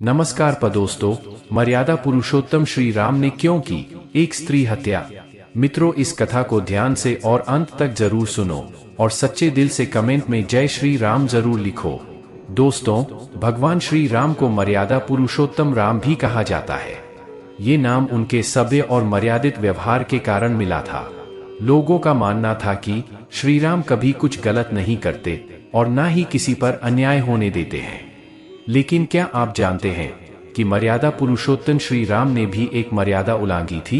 नमस्कार दोस्तों, मर्यादा पुरुषोत्तम श्री राम ने क्यों की एक स्त्री हत्या। मित्रों, इस कथा को ध्यान से और अंत तक जरूर सुनो और सच्चे दिल से कमेंट में जय श्री राम जरूर लिखो। दोस्तों, भगवान श्री राम को मर्यादा पुरुषोत्तम राम भी कहा जाता है। ये नाम उनके सभ्य और मर्यादित व्यवहार के कारण मिला था। लोगों का मानना था कि श्री राम कभी कुछ गलत नहीं करते और ना ही किसी पर अन्याय होने देते हैं। लेकिन क्या आप जानते हैं कि मर्यादा पुरुषोत्तम श्री राम ने भी एक मर्यादा उल्लंघी थी?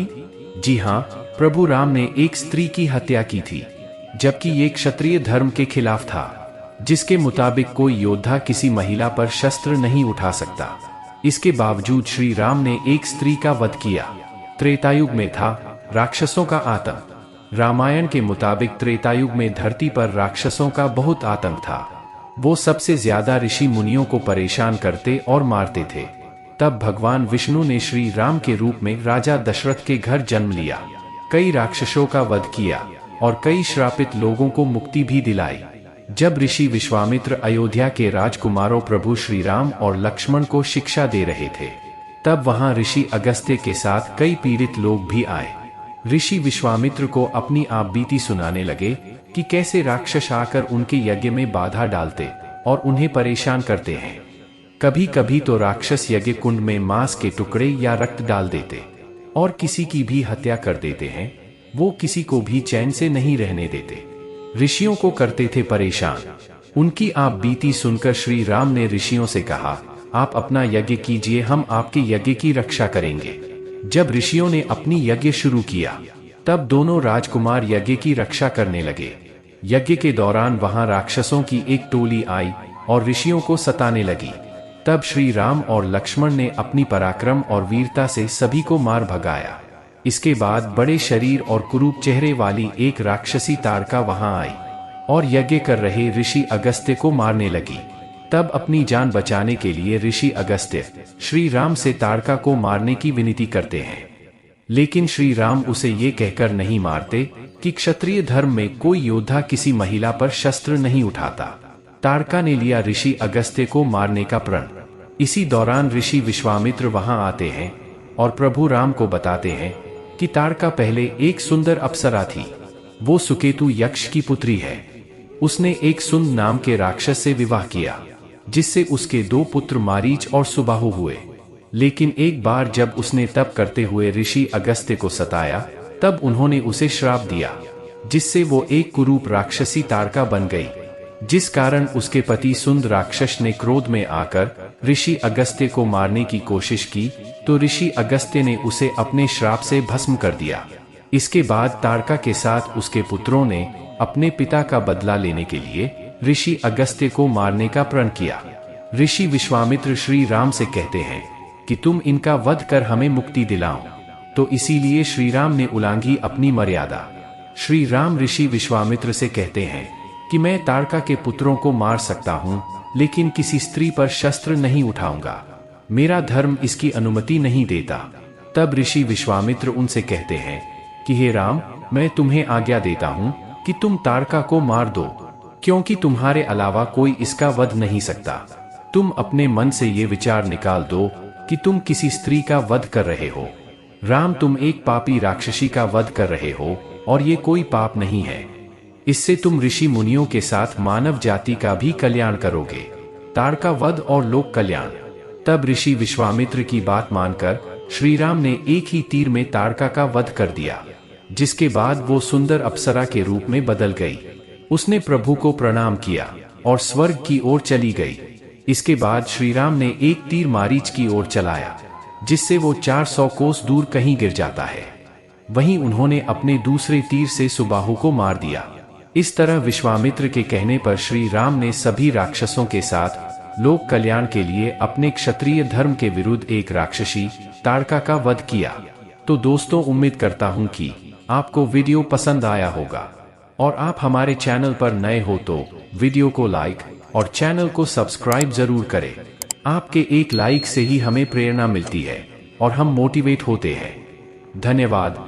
जी हाँ, प्रभु राम ने एक स्त्री की हत्या की थी, जबकि ये क्षत्रिय धर्म के खिलाफ था, जिसके मुताबिक कोई योद्धा किसी महिला पर शस्त्र नहीं उठा सकता। इसके बावजूद श्री राम ने एक स्त्री का वध किया। त्रेतायुग में था राक्षसों का आतंक। रामायण के मुताबिक त्रेतायुग में धरती पर राक्षसों का बहुत आतंक था। वो सबसे ज्यादा ऋषि मुनियों को परेशान करते और मारते थे। तब भगवान विष्णु ने श्री राम के रूप में राजा दशरथ के घर जन्म लिया, कई राक्षसों का वध किया और कई श्रापित लोगों को मुक्ति भी दिलाई। जब ऋषि विश्वामित्र अयोध्या के राजकुमारों प्रभु श्री राम और लक्ष्मण को शिक्षा दे रहे थे, तब वहां ऋषि अगस्त्य के साथ कई पीड़ित लोग भी आए। ऋषि विश्वामित्र को अपनी आप बीती सुनाने लगे कि कैसे राक्षस आकर उनके यज्ञ में बाधा डालते और उन्हें परेशान करते हैं। कभी कभी तो राक्षस यज्ञ कुंड में मांस के टुकड़े या रक्त डाल देते और किसी की भी हत्या कर देते हैं। वो किसी को भी चैन से नहीं रहने देते, ऋषियों को करते थे परेशान। उनकी आप बीती सुनकर श्री राम ने ऋषियों से कहा, आप अपना यज्ञ कीजिए, हम आपके यज्ञ की रक्षा करेंगे। जब ऋषियों ने अपनी यज्ञ शुरू किया, तब दोनों राजकुमार यज्ञ की रक्षा करने लगे। यज्ञ के दौरान वहां राक्षसों की एक टोली आई और ऋषियों को सताने लगी। तब श्री राम और लक्ष्मण ने अपनी पराक्रम और वीरता से सभी को मार भगाया। इसके बाद बड़े शरीर और कुरूप चेहरे वाली एक राक्षसी ताड़का वहां आई और यज्ञ कर रहे ऋषि अगस्त्य को मारने लगी। तब अपनी जान बचाने के लिए ऋषि अगस्त्य श्री राम से ताड़का को मारने की विनती करते हैं, लेकिन श्री राम उसे ये कहकर नहीं मारते कि क्षत्रिय धर्म में कोई योद्धा किसी महिला पर शस्त्र नहीं उठाता। ताड़का ने लिया ऋषि अगस्त्य को मारने का प्रण। इसी दौरान ऋषि विश्वामित्र वहां आते हैं और प्रभु राम को बताते हैं कि ताड़का पहले एक सुंदर अप्सरा थी। वो सुकेतु यक्ष की पुत्री है। उसने एक सुंद नाम के राक्षस से विवाह किया, जिससे उसके 2 पुत्र मारीच और सुबाहु हुए। लेकिन एक बार जब उसने तप करते हुए ऋषि अगस्त्य को सताया, तब उन्होंने उसे श्राप दिया, जिससे वो एक कुरूप राक्षसी ताड़का बन गई। जिस कारण उसके पति सुंद राक्षस ने क्रोध में आकर ऋषि अगस्त्य को मारने की कोशिश की, तो ऋषि अगस्त्य ने उसे अपने श्राप से भस्म कर दिया। इसके बाद ताड़का के साथ उसके पुत्रों ने अपने पिता का बदला लेने के लिए ऋषि अगस्त्य को मारने का प्रण किया। ऋषि विश्वामित्र श्री राम से कहते हैं कि तुम इनका वध कर हमें मुक्ति दिलाओ। तो इसीलिए श्री राम ने उल्लंघी अपनी मर्यादा। श्री राम ऋषि विश्वामित्र से कहते हैं कि मैं ताड़का के पुत्रों को मार सकता हूँ, लेकिन किसी स्त्री पर शस्त्र नहीं उठाऊंगा। मेरा धर्म इसकी अनुमति नहीं देता। तब ऋषि विश्वामित्र उनसे कहते हैं कि हे राम, मैं तुम्हें आज्ञा देता हूँ कि तुम ताड़का को मार दो, क्योंकि तुम्हारे अलावा कोई इसका वध नहीं सकता। तुम अपने मन से ये विचार निकाल दो कि तुम किसी स्त्री का वध कर रहे हो। राम, तुम एक पापी राक्षसी का वध कर रहे हो और ये कोई पाप नहीं है। इससे तुम ऋषि मुनियों के साथ मानव जाति का भी कल्याण करोगे, ताड़का वध और लोक कल्याण। तब ऋषि विश्वामित्र की बात मानकर श्री राम ने एक ही तीर में ताड़का का वध कर दिया, जिसके बाद वो सुंदर अप्सरा के रूप में बदल गई। उसने प्रभु को प्रणाम किया और स्वर्ग की ओर चली गई। इसके बाद श्री राम ने एक तीर मारीच की ओर चलाया, जिससे वो 400 कोस दूर कहीं गिर जाता है। वहीं उन्होंने अपने दूसरे तीर से सुबाहु को मार दिया। इस तरह विश्वामित्र के कहने पर श्री राम ने सभी राक्षसों के साथ लोक कल्याण के लिए अपने क्षत्रिय धर्म के विरुद्ध एक राक्षसी ताड़का का वध किया। तो दोस्तों, उम्मीद करता हूं कि आपको वीडियो पसंद आया होगा और आप हमारे चैनल पर नए हो तो वीडियो को लाइक और चैनल को सब्सक्राइब जरूर करें। आपके एक लाइक से ही हमें प्रेरणा मिलती है और हम मोटिवेट होते हैं। धन्यवाद।